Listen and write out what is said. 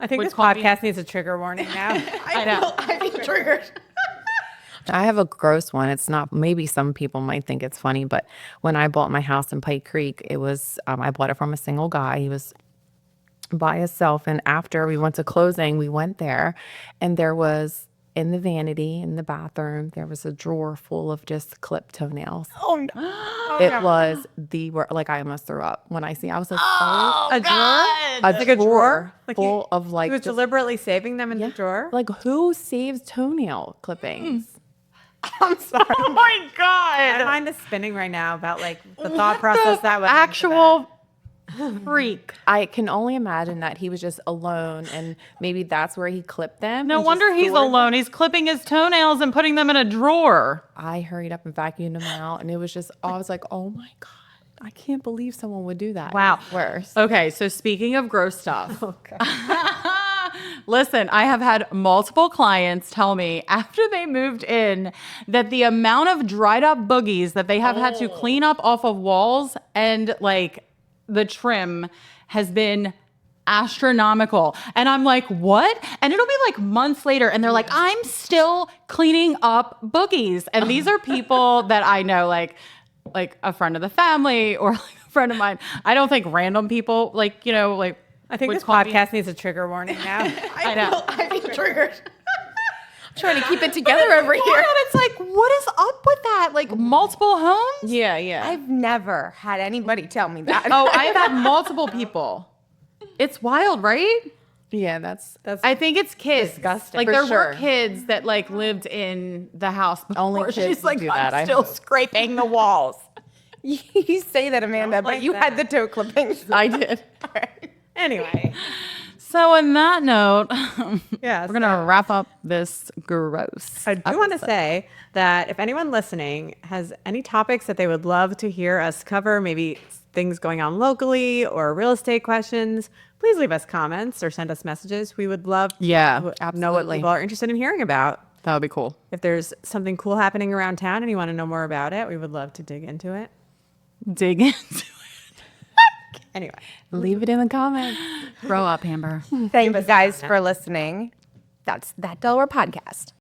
I think this podcast needs a trigger warning now. I know. I've been triggered. I have a gross one. It's not, maybe some people might think it's funny, but when I bought my house in Pike Creek, it was, I bought it from a single guy. He was by himself. And after we went to closing, we went there and there was in the vanity in the bathroom, there was a drawer full of just clipped toenails. Oh, no. It was like I almost threw up when I see. I was like, A drawer? a drawer Like full of like He was just, deliberately saving them in the drawer? like who saves toenail clippings? I'm sorry. Oh my God. My mind is spinning right now about like the thought process that was actual freak. I can only imagine that he was just alone and maybe that's where he clipped them. No and just wonder he's stored them. alone. He's clipping his toenails and putting them in a drawer. I hurried up and vacuumed them out and it was just, I was like, oh my God, I can't believe someone would do that. Wow. It's worse. Okay, so speaking of gross stuff. Listen, I have had multiple clients tell me after they moved in that the amount of dried up boogies that they have had to clean up off of walls and like the trim has been astronomical. And I'm like, what? And it'll be like months later and they're like, I'm still cleaning up boogies. And these are people that I know, like a friend of the family or like a friend of mine. I don't think random people like I think would this call me- podcast needs a trigger warning now. I know. I've been triggered. Trying to keep it together over here. And it's like, what is up with that? Like multiple homes? Yeah, yeah. I've never had anybody tell me that. Oh, I've had multiple people. It's wild, right? Yeah, that's I think it's kids. Disgusting. Like For there sure. were kids that like lived in the house before. Only kids She's would like, do I'm that, I still hope. scraping the walls. You say that, Amanda, but like you that. had the toe clippings. I did. All right. Anyway. So on that note, Yeah. we're gonna wrap up this gross. I do want to say that if anyone listening has any topics that they would love to hear us cover, maybe things going on locally or real estate questions, please leave us comments or send us messages. We would love to know what absolutely. people are interested in hearing about. That would be cool. If there's something cool happening around town and you want to know more about it, we would love to dig into it. Dig into Anyway. Leave it in the comments. it. Grow up, Amber. Thank you guys for listening. That's That Delaware Podcast.